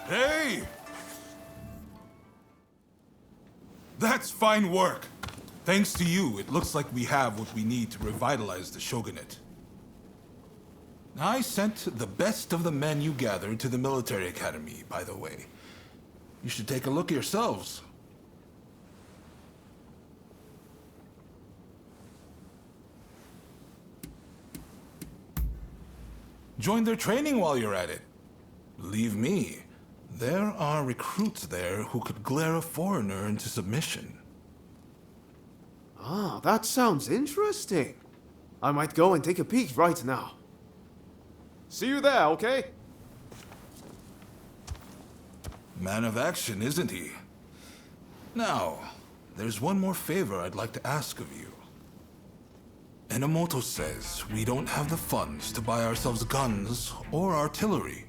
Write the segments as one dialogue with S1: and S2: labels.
S1: Hey! That's fine work. Thanks to you, it looks like we have what we need to revitalize the shogunate. I sent the best of the men you gathered to the military academy, by the way. You should take a look yourselves. Join their training while you're at it. Believe me, there are recruits there who could glare a foreigner into submission.
S2: Ah, that sounds interesting. I might go and take a peek right now. See you there, okay?
S1: Man of action, isn't he? Now, there's one more favor I'd like to ask of you. Enomoto says we don't have the funds to buy ourselves guns or artillery.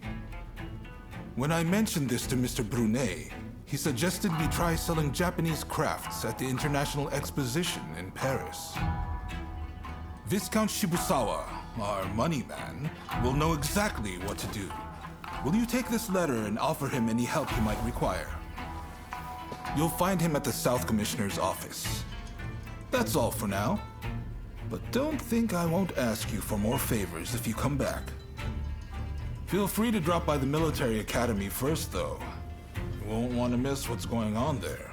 S1: When I mentioned this to Mr. Brunet, he suggested we try selling Japanese crafts at the International Exposition in Paris. Viscount Shibusawa, our money man, will know exactly what to do. Will you take this letter and offer him any help he might require? You'll find him at the South Commissioner's office. That's all for now. But don't think I won't ask you for more favors if you come back. Feel free to drop by the military academy first, though. You won't want to miss what's going on there.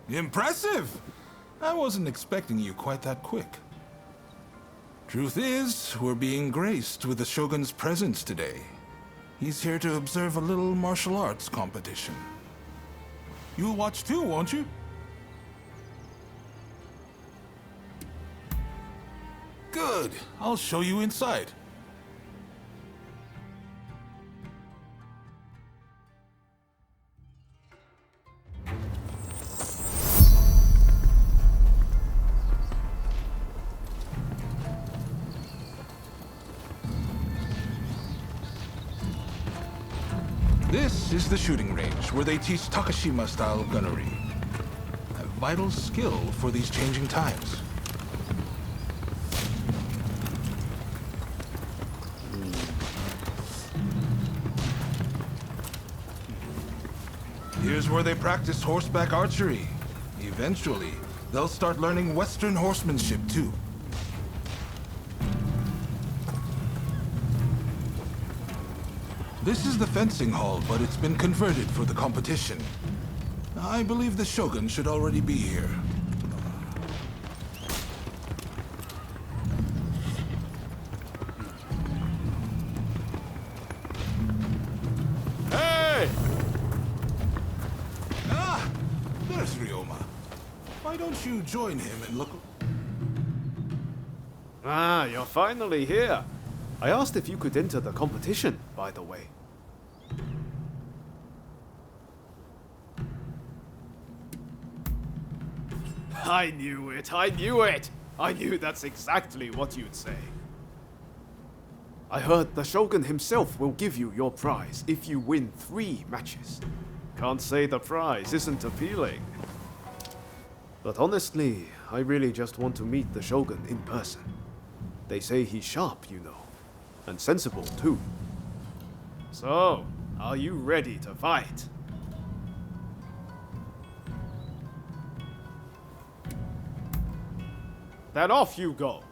S1: Impressive! I wasn't expecting you quite that quick. Truth is, we're being graced with the Shogun's presence today. He's here to observe a little martial arts competition. You'll watch too, won't you? Good. I'll show you inside. This is the shooting range where they teach Takashima-style gunnery. A vital skill for these changing times. Here's where they practice horseback archery. Eventually, they'll start learning Western horsemanship too. This is the fencing hall, but it's been converted for the competition. I believe the Shogun should already be here.
S2: Hey!
S1: Ah! There's Ryoma. Why don't you join him and look...
S2: Ah, you're finally here. I asked if you could enter the competition, by the way. I knew it! I knew it! I knew that's exactly what you'd say. I heard the Shogun himself will give you your prize if you win 3 matches. can't say the prize isn't appealing. But honestly, I really just want to meet the Shogun in person. They say he's sharp, you know, and sensible too. So, are you ready to fight? Then off you go.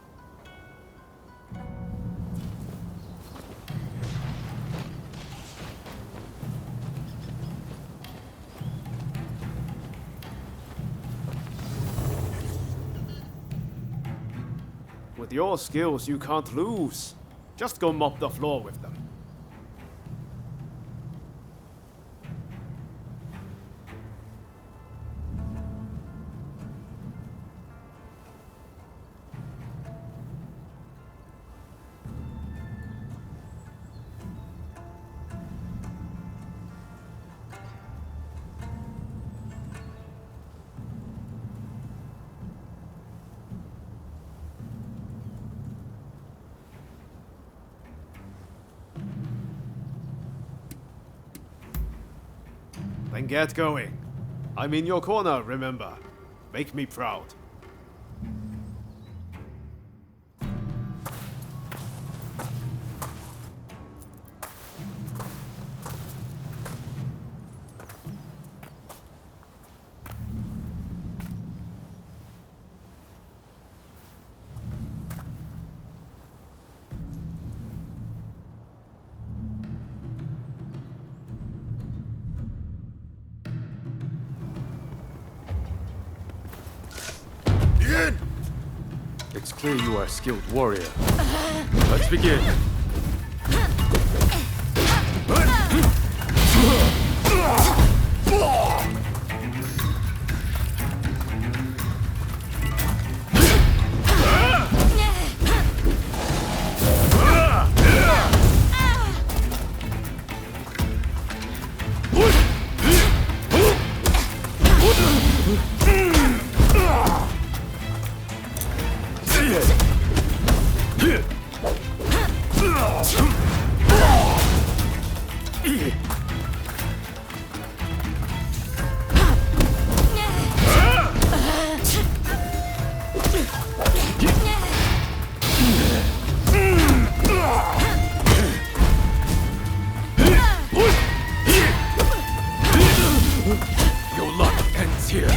S2: With your skills, you can't lose. Just go mop the floor with them. Then get going. I'm in your corner, remember. Make me proud.
S3: It's clear you are a skilled warrior. Let's begin. Your luck ends here.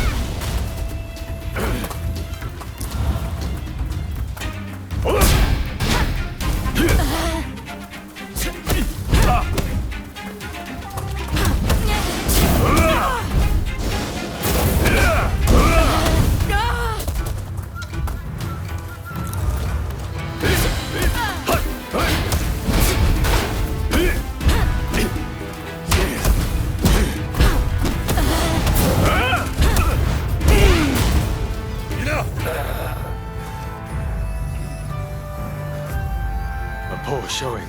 S3: Poor showing.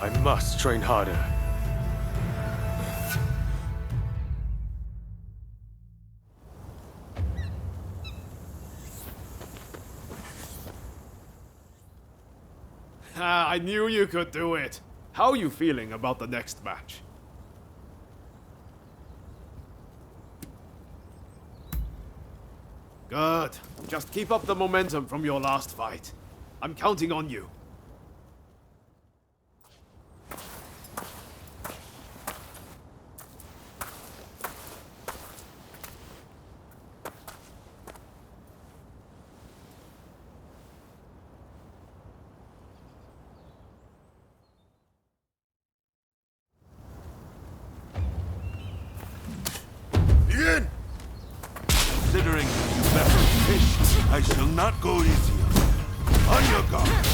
S3: I must train harder.
S2: I knew you could do it. How are you feeling about the next match? Good. Just keep up the momentum from your last fight. I'm counting on you.
S4: Considering you better fish, I shall not go easy on you. On your guard.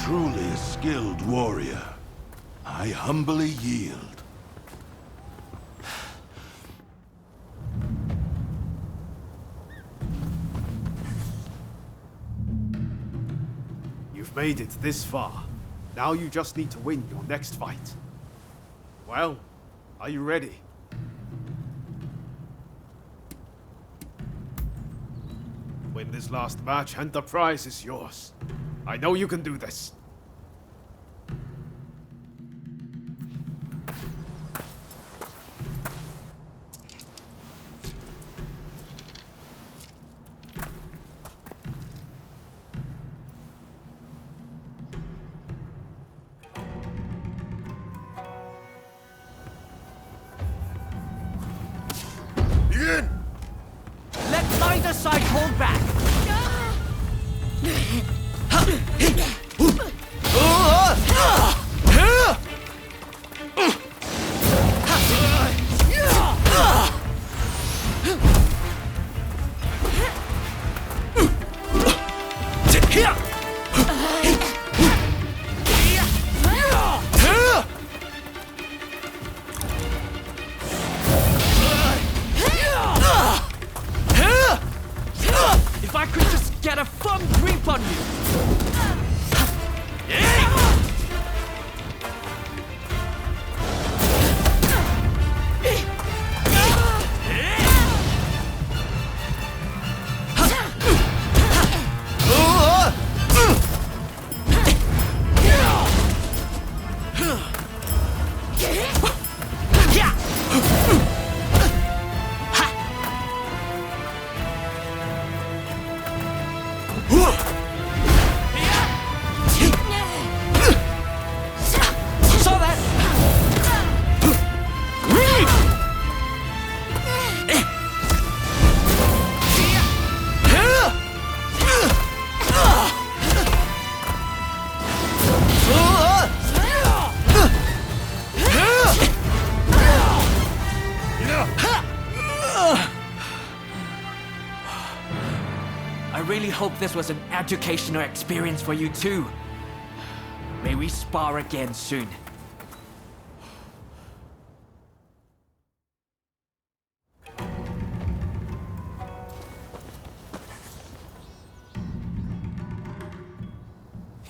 S4: truly a skilled warrior. I humbly yield.
S2: You've made it this far. Now you just need to win your next fight. Well, are you ready? Win this last match and the prize is yours. I know you can do this.
S4: Begin!
S5: Let neither side hold back! If I could just get a firm grip on you! So that I really hope this was an educational experience for you too. May we spar again soon.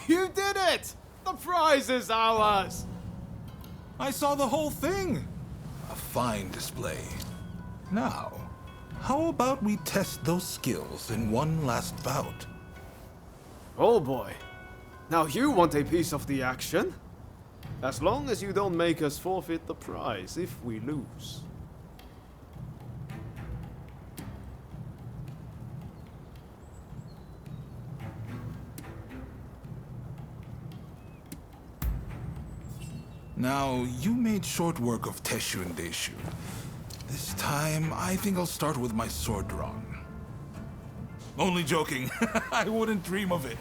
S2: You did it! The prize is ours!
S1: I saw the whole thing. A fine display. Now, how about we test those skills in one last bout?
S2: Oh boy. Now you want a piece of the action? As long as you don't make us forfeit the prize if we lose.
S1: Now, you made short work of Teshu and Deishu. This time, I think I'll start with my sword drawn. Only joking. I wouldn't dream of it.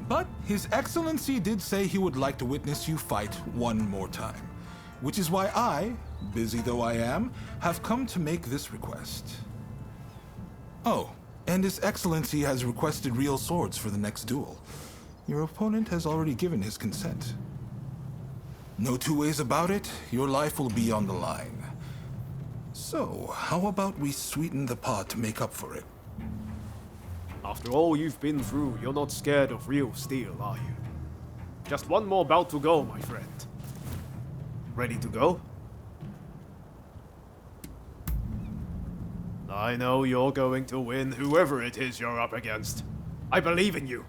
S1: But His Excellency did say he would like to witness you fight one more time, which is why I, busy though I am, have come to make this request. Oh, and His Excellency has requested real swords for the next duel. Your opponent has already given his consent. No two ways about it, your life will be on the line. So, how about we sweeten the pot to make up for it?
S2: After all you've been through, you're not scared of real steel, are you? Just one more bout to go, my friend. Ready to go? I know you're going to win whoever it is you're up against. I believe in you.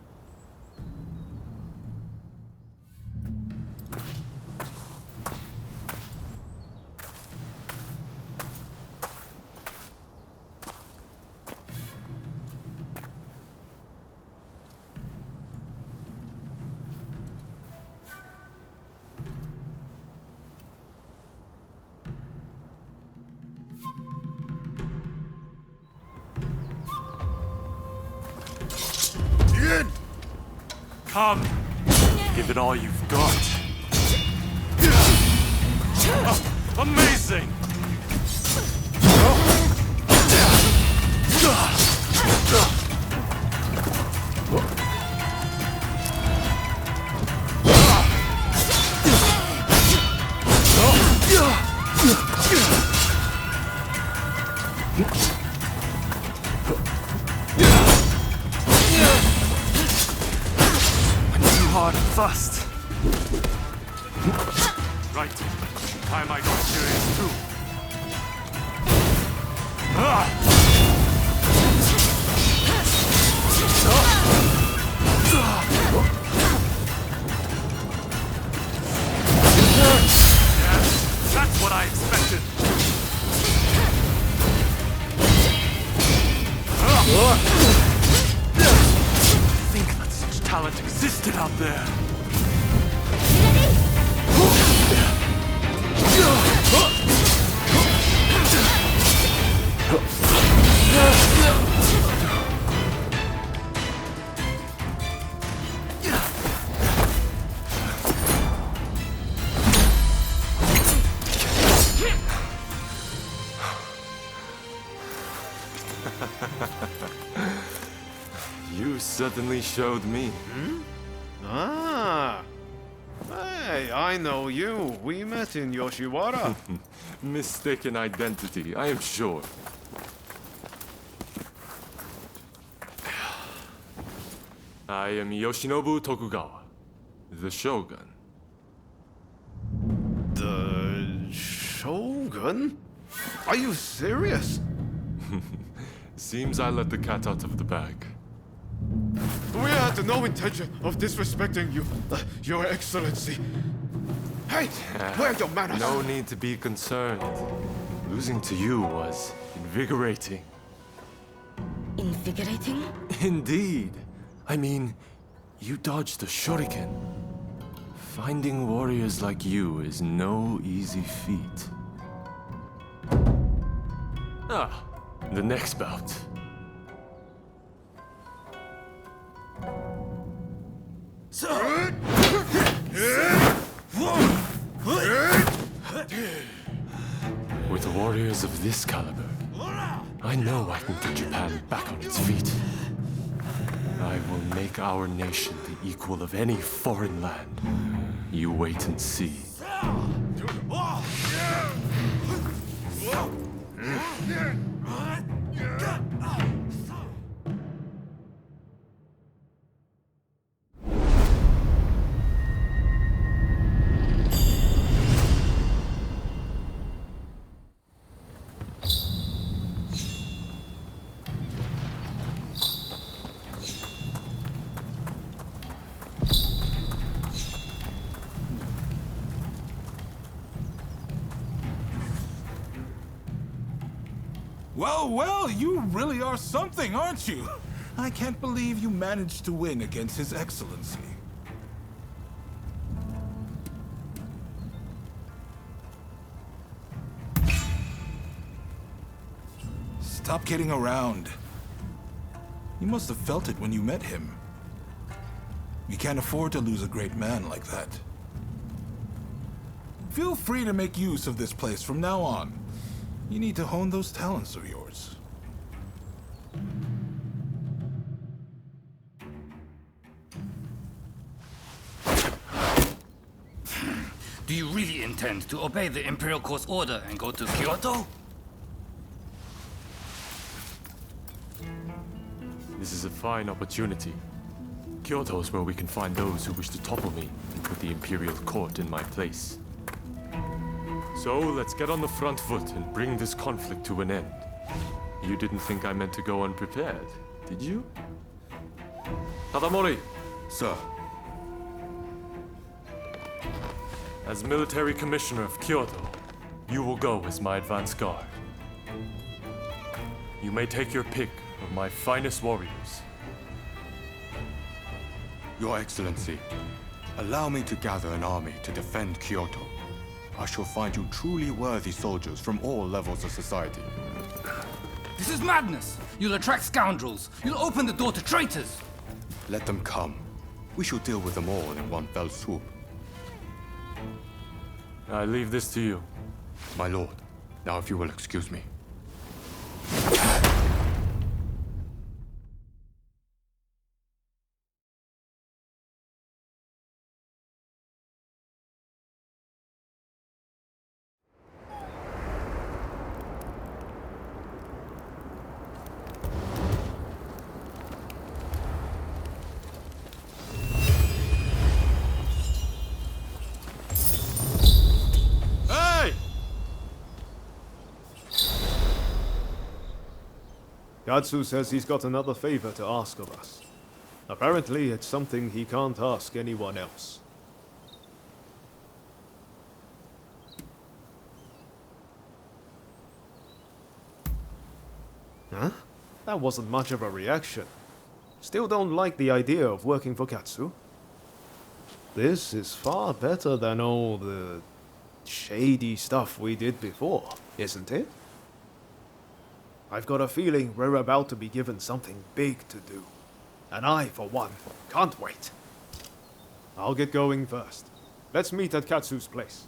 S3: Come! Give it all you've got. Amazing! Too hard and fast. Right. Time I got serious too. Yes, that's what I expected. Think that such talent existed out there. You certainly showed me.
S2: Ah. Hey, I know you. We met in Yoshiwara.
S3: Mistaken identity, I am sure. I am Yoshinobu Tokugawa, the Shogun.
S2: The Shogun? Are you serious?
S3: Seems I let the cat out of the bag.
S2: We had no intention of disrespecting you, Your Excellency. Hey, where's your manners?
S3: No need to be concerned. Losing to you was invigorating.
S6: Invigorating?
S3: Indeed. I mean, you dodged a shuriken. Finding warriors like you is no easy feat. Ah, the next bout. With warriors of this caliber, I know I can get Japan back on its feet. I will make our nation the equal of any foreign land. You wait and see.
S1: Well, you really are something, aren't you? I can't believe you managed to win against His Excellency. Stop kidding around. You must have felt it when you met him. We can't afford to lose a great man like that. Feel free to make use of this place from now on. You need to hone those talents of yours.
S7: Do you really intend to obey the Imperial Court's order and go to Kyoto?
S3: This is a fine opportunity. Kyoto is where we can find those who wish to topple me and put the Imperial Court in my place. So, let's get on the front foot and bring this conflict to an end. You didn't think I meant to go unprepared, did you? Tadamori!
S4: Sir,
S3: As military commissioner of Kyoto, you will go as my advance guard. You may take your pick of my finest warriors.
S8: Your Excellency, allow me to gather an army to defend Kyoto. I shall find you truly worthy soldiers from all levels of society.
S7: This is madness! You'll attract scoundrels! You'll open the door to traitors!
S8: Let them come. We shall deal with them all in one fell swoop.
S3: I leave this to you.
S8: My lord, now if you will excuse me.
S2: Katsu says he's got another favor to ask of us. Apparently, it's something he can't ask anyone else. Huh? That wasn't much of a reaction. Still don't like the idea of working for Katsu? This is far better than all the shady stuff we did before, isn't it? I've got a feeling we're about to be given something big to do. And I, for one, can't wait. I'll get going first. Let's meet at Katsu's place.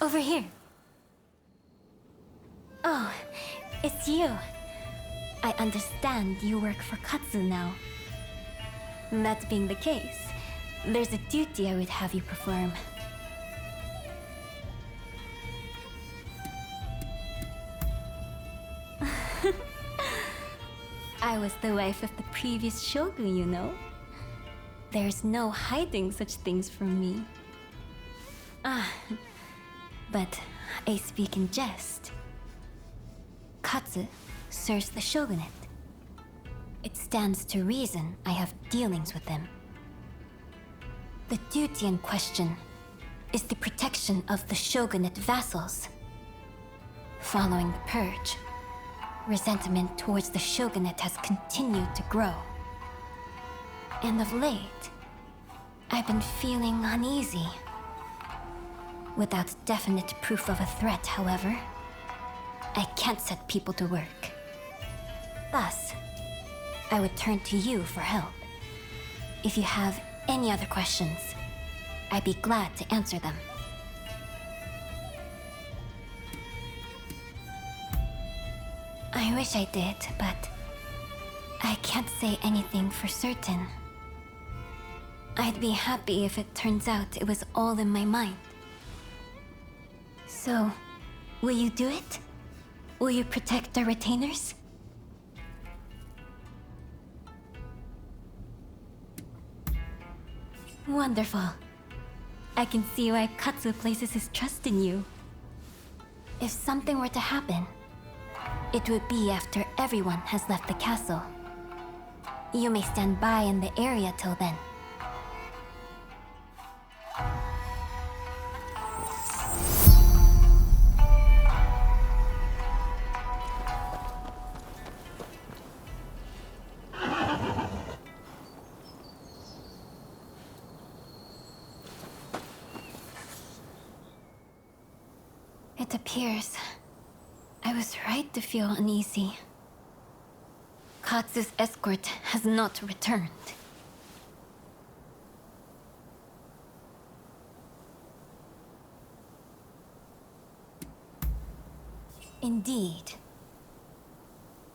S6: Over here. Oh, it's you. I understand you work for Katsu now. That being the case, there's a duty I would have you perform. I was the wife of the previous shogun, you know. There's no hiding such things from me. But I speak in jest. Katsu serves the shogunate. It stands to reason I have dealings with them. The duty in question is the protection of the shogunate vassals. Following the purge, resentment towards the shogunate has continued to grow. And of late, I've been feeling uneasy. Without definite proof of a threat, however, I can't set people to work. Thus, I would turn to you for help. If you have any other questions, I'd be glad to answer them. I wish I did, but I can't say anything for certain. I'd be happy if it turns out it was all in my mind. So, will you do it? Will you protect our retainers? Wonderful. I can see why Katsu places his trust in you. If something were to happen, it would be after everyone has left the castle. You may stand by in the area till then. It appears I was right to feel uneasy. Katsu's escort has not returned. Indeed.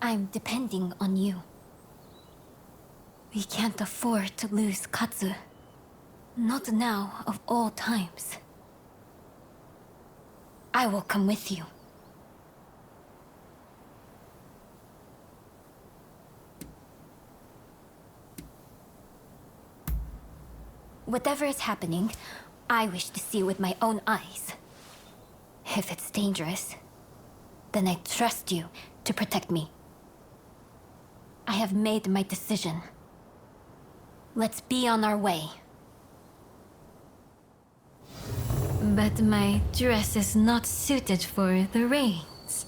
S6: I'm depending on you. We can't afford to lose Katsu. Not now, of all times. I will come with you. Whatever is happening, I wish to see with my own eyes. If it's dangerous, then I trust you to protect me. I have made my decision. Let's be on our way. But my dress is not suited for the rains.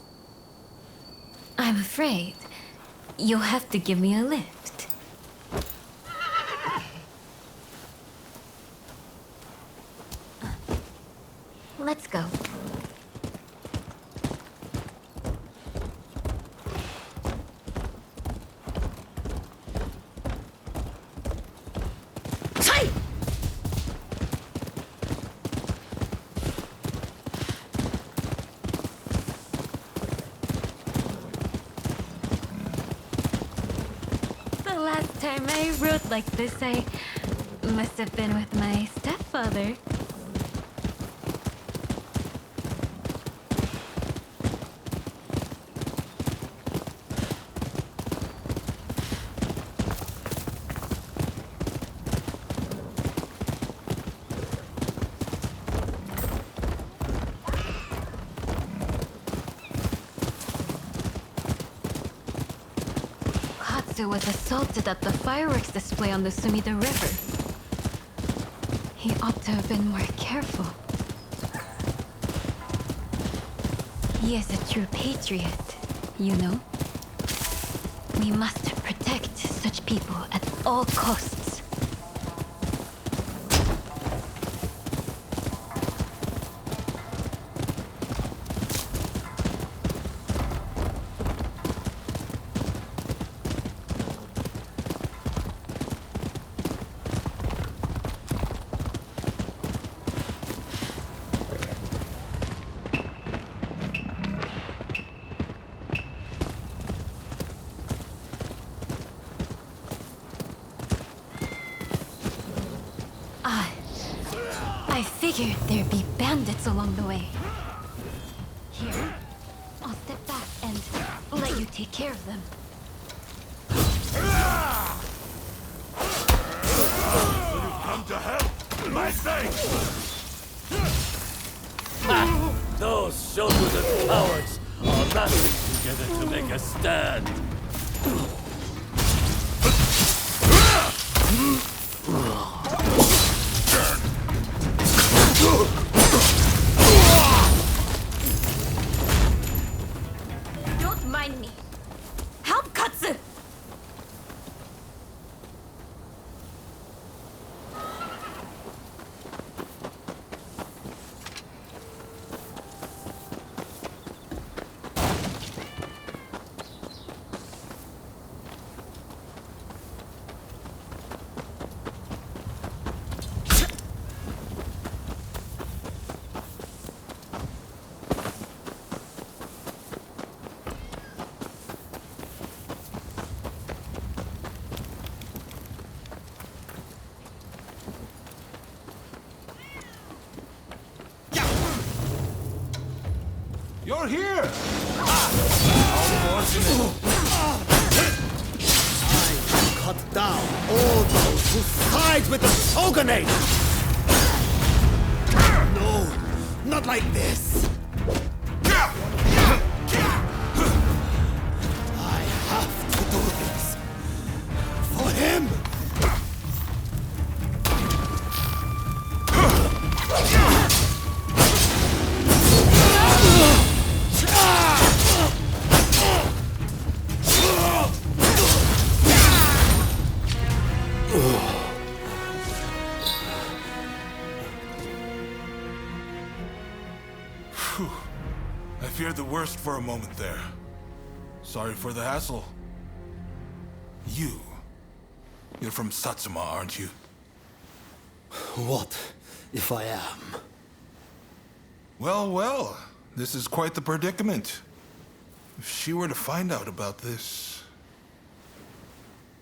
S6: I'm afraid you'll have to give me a lift. Let's go. The last time I wrote like this, I must have been with my stepfather. Was assaulted at the fireworks display on the Sumida River. He ought to have been more careful. He is a true patriot, you know. We must protect such people at all costs. I figured there'd be bandits along the way. Here, I'll step back and let you take care of them.
S4: Come to help, my thing!
S9: Those shogun cowards are rallying together to make a stand.
S6: Don't mind me. Help Katsu!
S1: You're here!
S9: Cut down all those who side with the shogunate! No, not like this! I have to do this for him!
S1: I feared the worst for a moment there. Sorry for the hassle. You're from Satsuma, aren't you?
S9: What if I am?
S1: Well, well, this is quite the predicament. If she were to find out about this...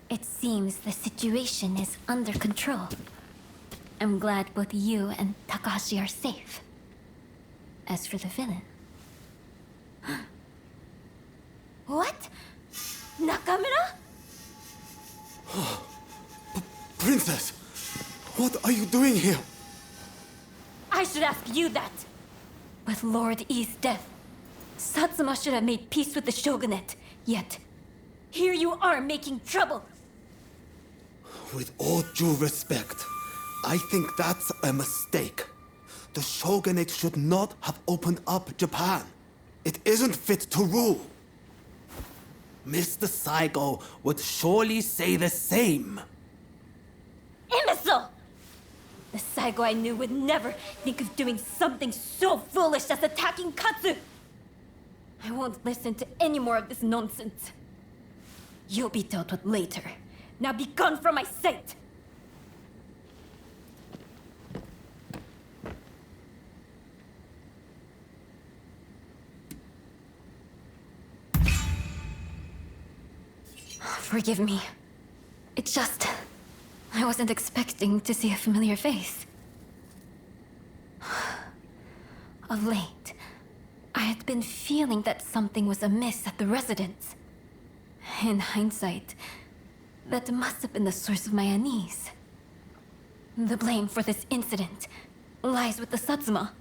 S6: It seems the situation is under control. I'm glad both you and Takahashi are safe. As for the villain... What? Nakamura?
S10: Princess! What are you doing here?
S6: I should ask you that. With Lord E's death, Satsuma should have made peace with the shogunate. Yet, here you are making trouble.
S10: With all due respect, I think that's a mistake. The shogunate should not have opened up Japan. It isn't fit to rule. Mr. Saigo would surely say the same.
S6: Imbecile! The Saigo I knew would never think of doing something so foolish as attacking Katsu! I won't listen to any more of this nonsense. You'll be dealt with later. Now be gone from my sight! Forgive me. It's just... I wasn't expecting to see a familiar face. Of late, I had been feeling that something was amiss at the residence. In hindsight, that must have been the source of my unease. The blame for this incident lies with the Satsuma.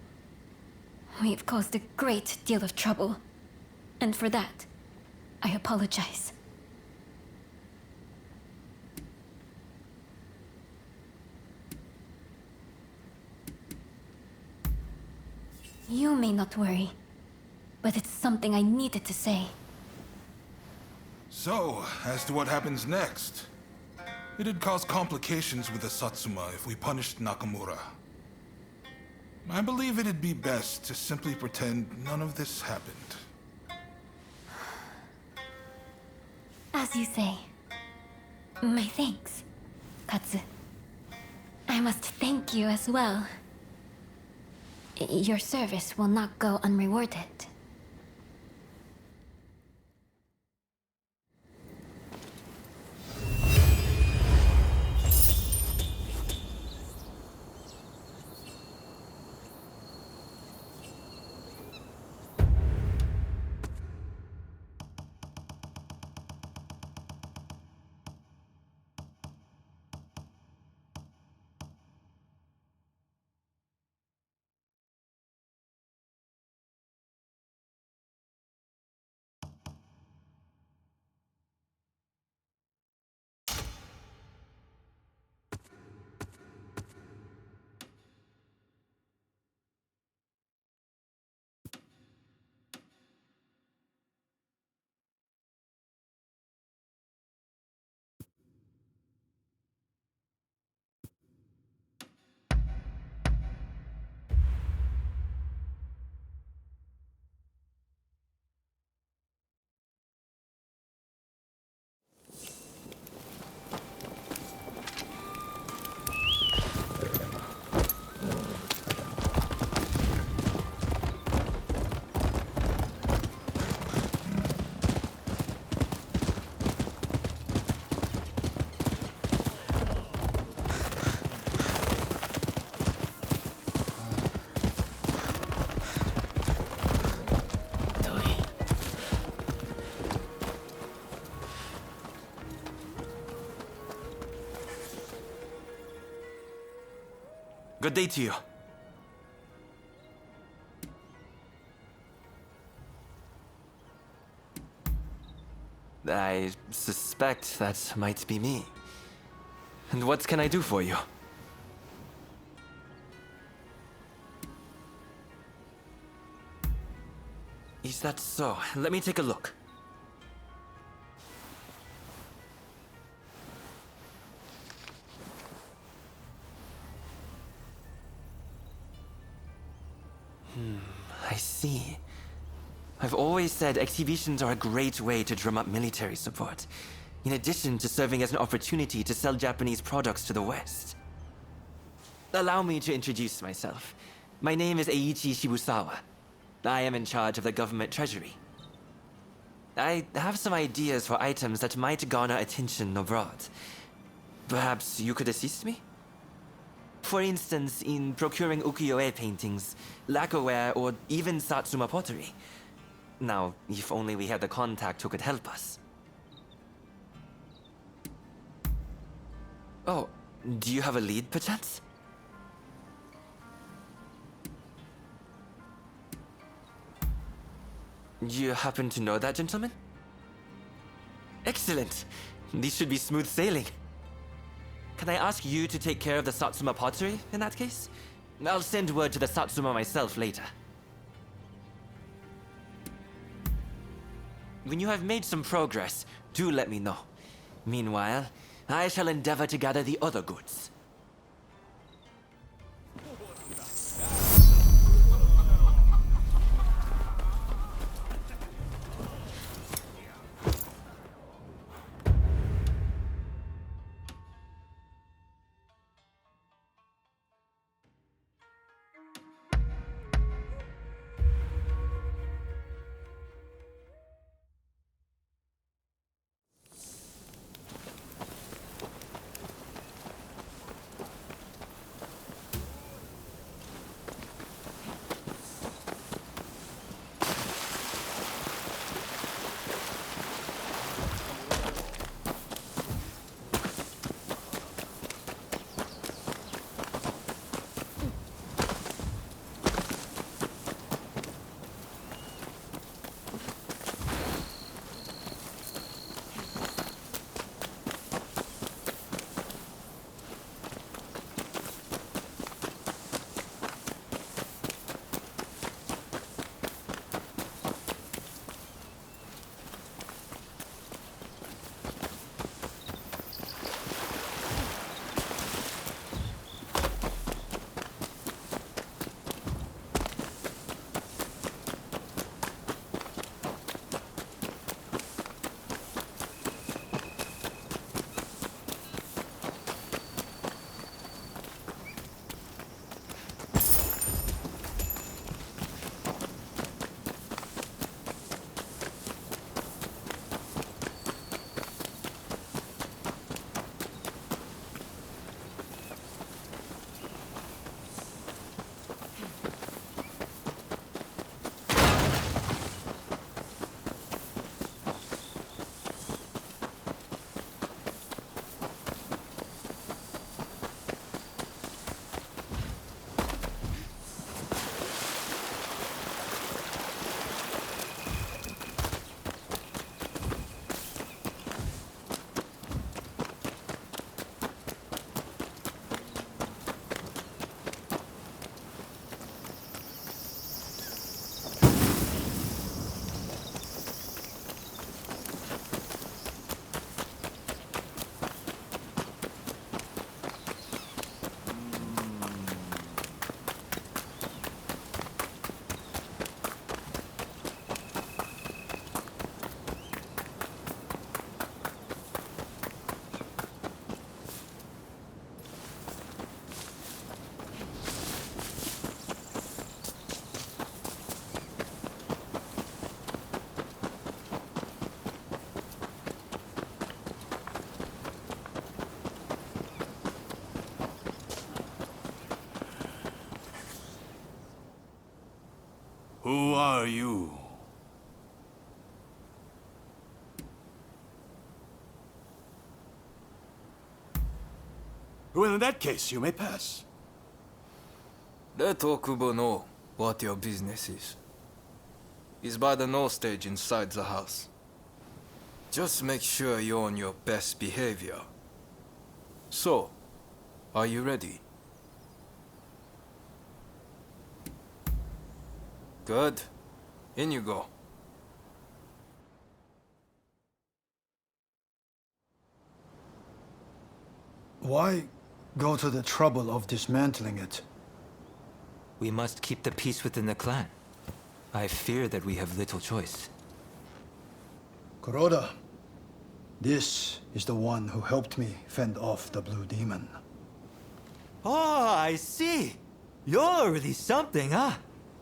S6: We've caused a great deal of trouble, and for that, I apologize. You may not worry, but it's something I needed to say.
S1: So, as to what happens next. It'd cause complications with the Satsuma if we punished Nakamura. I believe it'd be best to simply pretend none of this happened.
S6: As you say. My thanks, Katsu. I must thank you as well. Your service will not go unrewarded.
S5: Good day to you. I suspect that might be me. And what can I do for you? Is that so? Let me take a look. I see. I've always said exhibitions are a great way to drum up military support, in addition to serving as an opportunity to sell Japanese products to the West. Allow me to introduce myself. My name is Eiichi Shibusawa. I am in charge of the government treasury. I have some ideas for items that might garner attention abroad. Perhaps you could assist me? For instance, in procuring ukiyo-e paintings, lacquerware, or even Satsuma pottery. Now, if only we had a contact who could help us. Oh, do you have a lead, perchance? You happen to know that gentleman? Excellent. This should be smooth sailing. Can I ask you to take care of the Satsuma pottery, in that case? I'll send word to the Satsuma myself later. When you have made some progress, do let me know. Meanwhile, I shall endeavor to gather the other goods.
S4: Who are you?
S2: Well, in that case, you may pass.
S11: Let Okubo know what your business is. He's by the north stage inside the house. Just make sure you're on your best behavior. So, are you ready? Good. In you go.
S12: Why go to the trouble of dismantling it?
S13: We must keep the peace within the clan. I fear that we have little choice.
S12: Kuroda, this is the one who helped me fend off the Blue Demon.
S13: Oh, I see. You're really something, huh?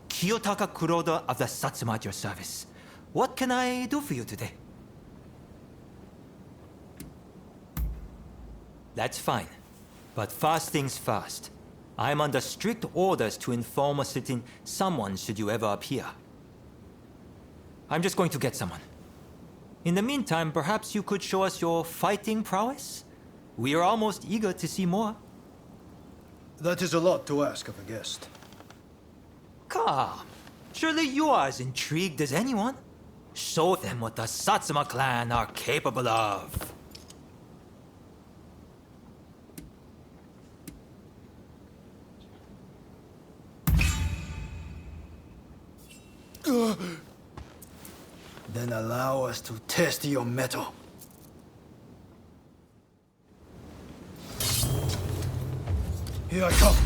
S13: Kiyotaka Kuroda of the Satsuma at your service. What can I do for you today? That's fine. But first things first. I'm under strict orders to inform a certain someone should you ever appear. I'm just going to get someone. In the meantime, perhaps you could show us your fighting prowess? We are almost eager to see more.
S12: That is a lot to ask of a guest.
S13: Come. Surely you are as intrigued as anyone. Show them what the Satsuma clan are capable of.
S12: Then allow us to test your mettle. Here I come.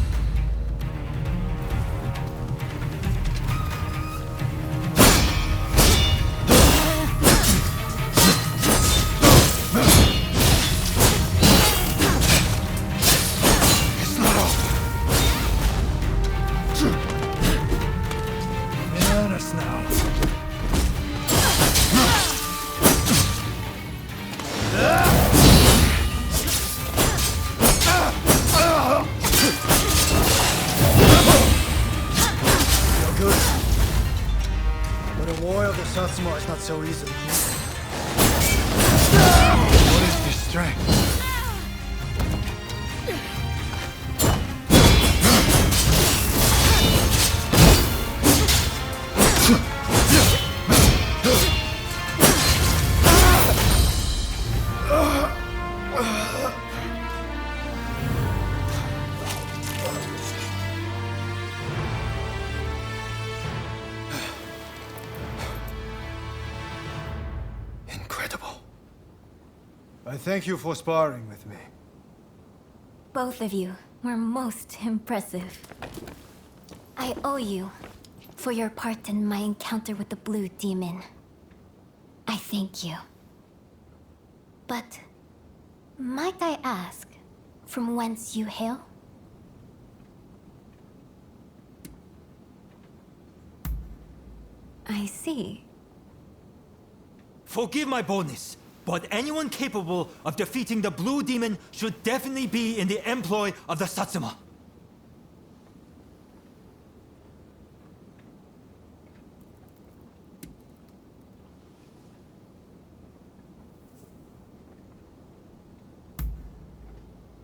S1: It's not over.
S12: In earnest now. You're good. But a warrior of the Satsuma is not so easily killed.
S1: What is this strength?
S12: Incredible. I thank you for sparring with me.
S6: Both of you were most impressive. I owe you for your part in my encounter with the Blue Demon. I thank you. But might I ask from whence you hail? I see.
S13: Forgive my boldness, but anyone capable of defeating the Blue Demon should definitely be in the employ of the Satsuma.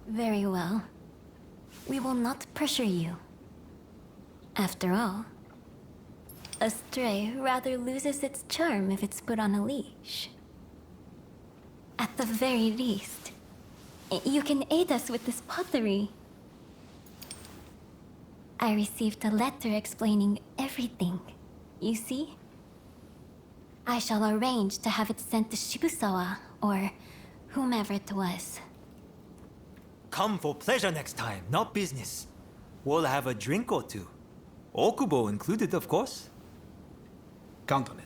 S6: Very well. We will not pressure you. After all, a stray rather loses its charm if it's put on a leash. At the very least, you can aid us with this pottery. I received a letter explaining everything, you see? I shall arrange to have it sent to Shibusawa, or whomever it was.
S13: Come for pleasure next time, not business. We'll have a drink or two. Okubo included, of course.
S12: Count on it.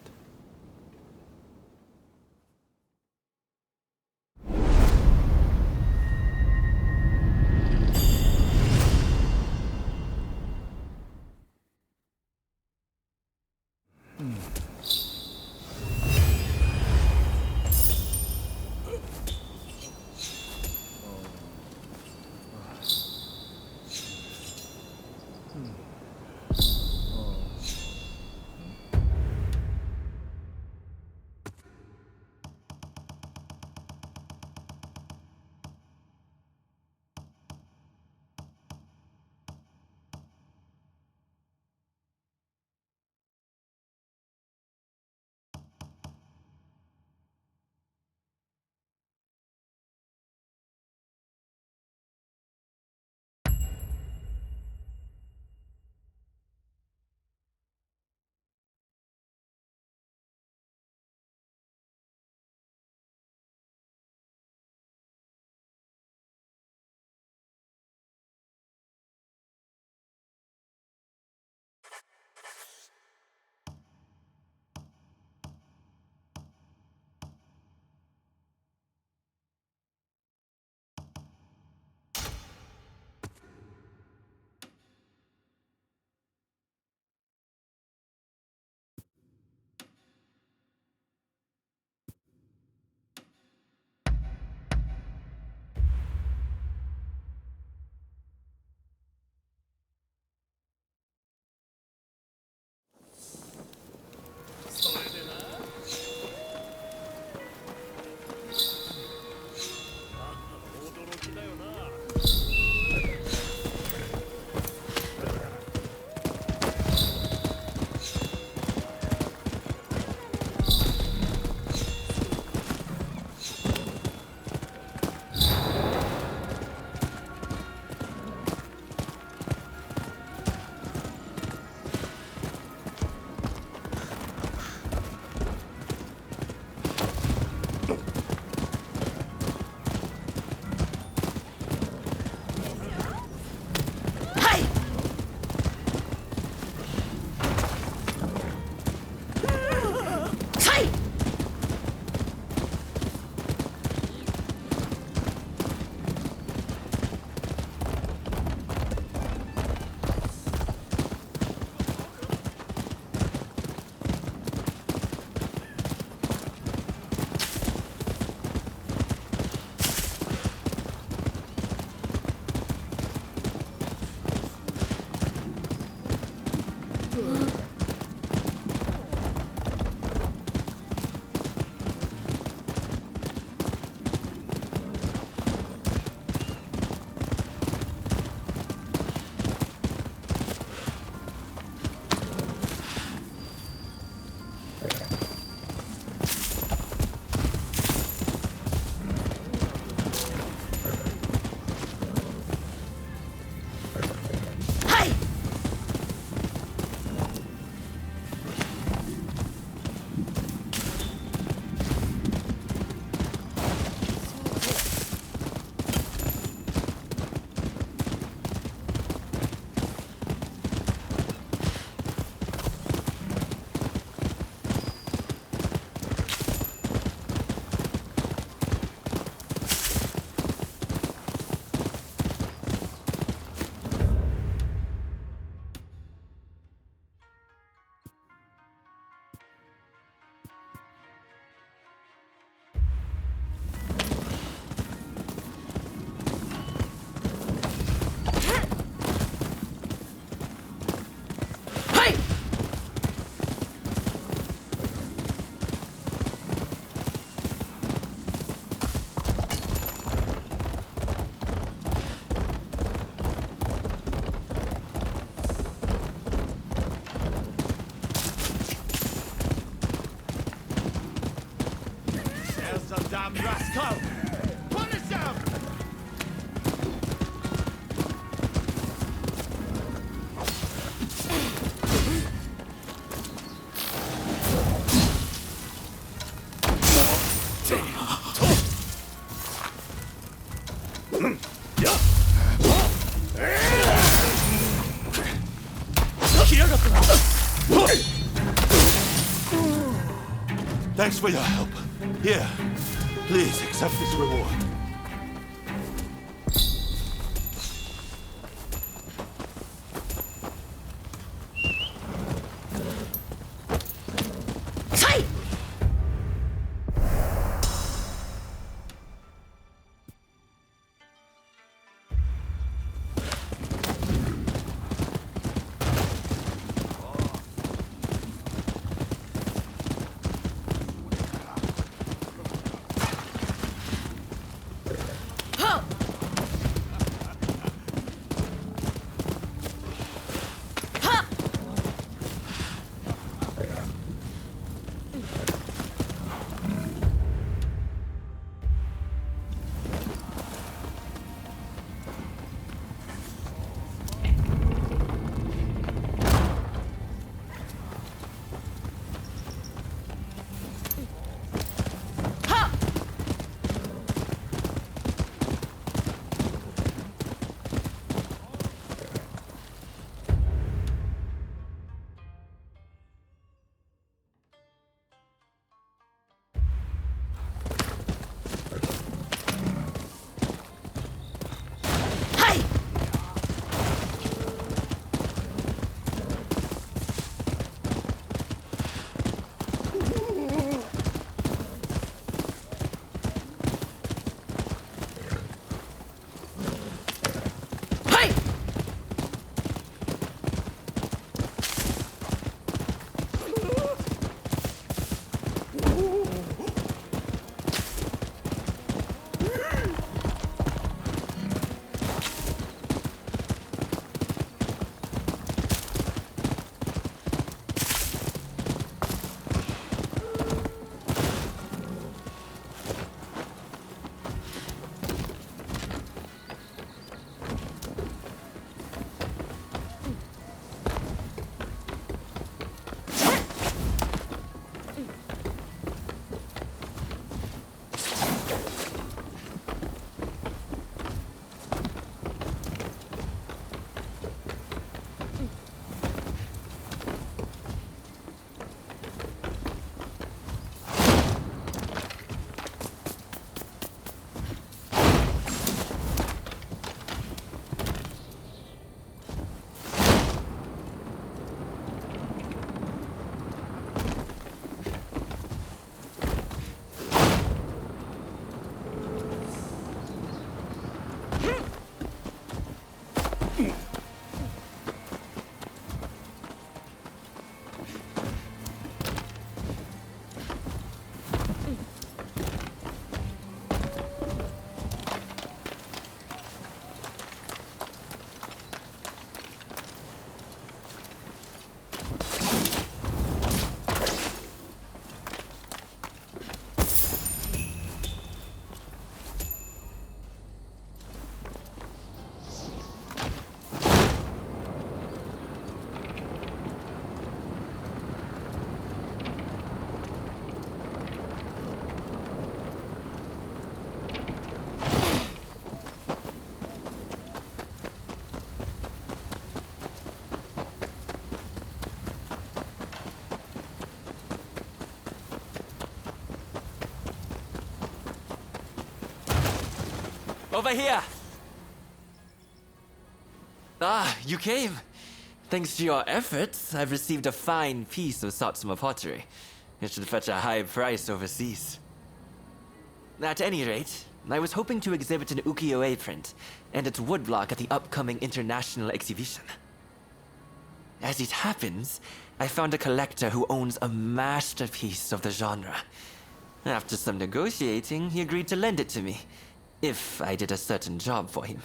S4: damn rascal! Punish him! Thanks for your help. Here, please accept this reward.
S5: Over here! Ah, you came. Thanks to your efforts, I've received a fine piece of Satsuma pottery. It should fetch a high price overseas. At any rate, I was hoping to exhibit an ukiyo-e print and its woodblock at the upcoming international exhibition. As it happens, I found a collector who owns a masterpiece of the genre. After some negotiating, he agreed to lend it to me, if I did a certain job for him.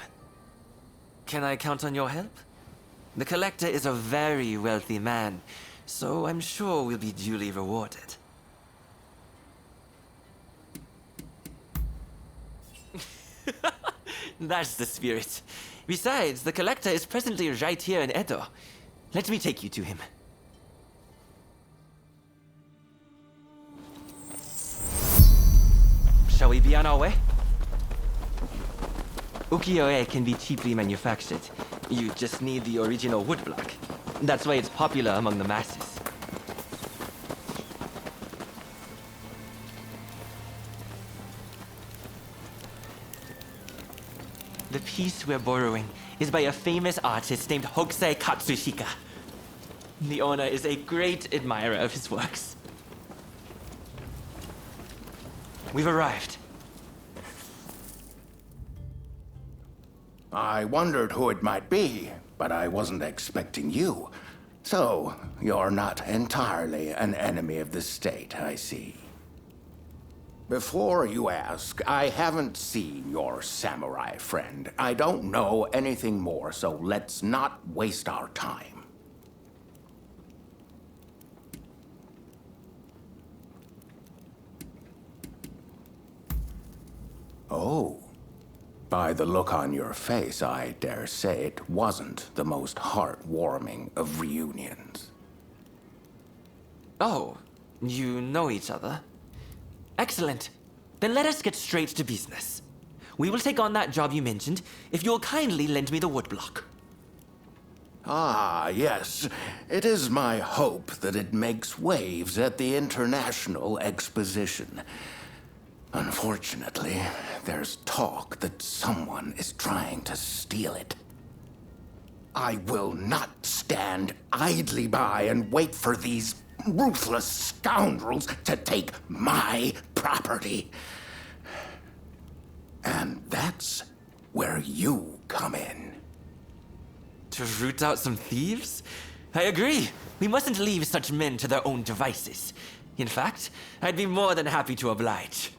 S5: Can I count on your help? The collector is a very wealthy man, so I'm sure we'll be duly rewarded. That's the spirit. Besides, the collector is presently right here in Edo. Let me take you to him. Shall we be on our way? Ukiyo-e can be cheaply manufactured. You just need the original woodblock. That's why it's popular among the masses. The piece we're borrowing is by a famous artist named Hokusai Katsushika. The owner is a great admirer of his works. We've arrived.
S14: I wondered who it might be, but I wasn't expecting you. So, you're not entirely an enemy of the state, I see. Before you ask, I haven't seen your samurai friend. I don't know anything more, so let's not waste our time. Oh. By the look on your face, I dare say it wasn't the most heartwarming of reunions.
S5: Oh, you know each other? Excellent. Then let us get straight to business. We will take on that job you mentioned if you'll kindly lend me the woodblock.
S14: Ah, yes. It is my hope that it makes waves at the International Exposition. Unfortunately, there's talk that someone is trying to steal it. I will not stand idly by and wait for these ruthless scoundrels to take my property. And that's where you come in.
S5: To root out some thieves? I agree. We mustn't leave such men to their own devices. In fact, I'd be more than happy to oblige.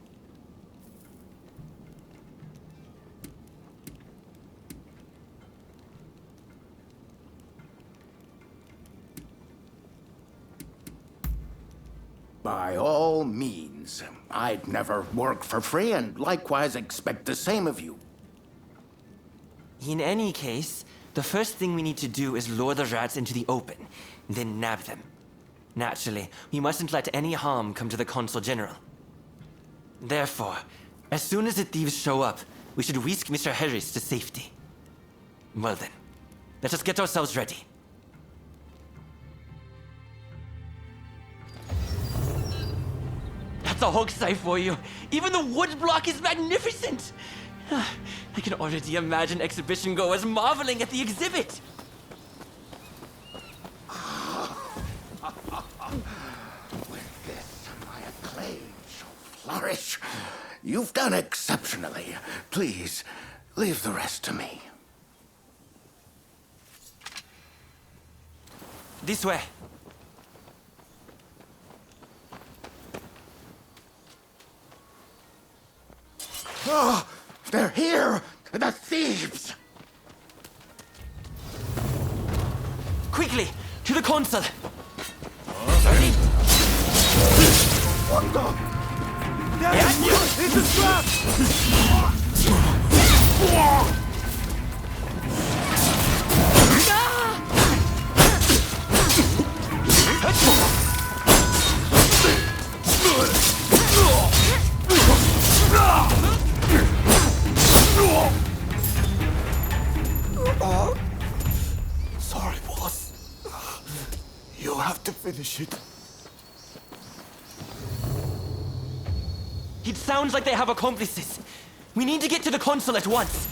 S14: By all means. I'd never work for free and likewise expect the same of you.
S5: In any case, the first thing we need to do is lure the rats into the open, then nab them. Naturally, we mustn't let any harm come to the Consul General. Therefore, as soon as the thieves show up, we should whisk Mr. Harris to safety. Well then, let us get ourselves ready. That's a Hokusai for you. Even the woodblock is magnificent. I can already imagine exhibition goers marveling at the exhibit.
S14: With this, my acclaim shall flourish. You've done exceptionally. Please, leave the rest to me.
S5: This way.
S14: Oh, they're here! The thieves!
S5: Quickly, to the consul!
S14: Ready?
S4: What the? It's a trap!
S10: Sorry, boss. You'll have to finish it.
S5: It sounds like they have accomplices. We need to get to the consul at once.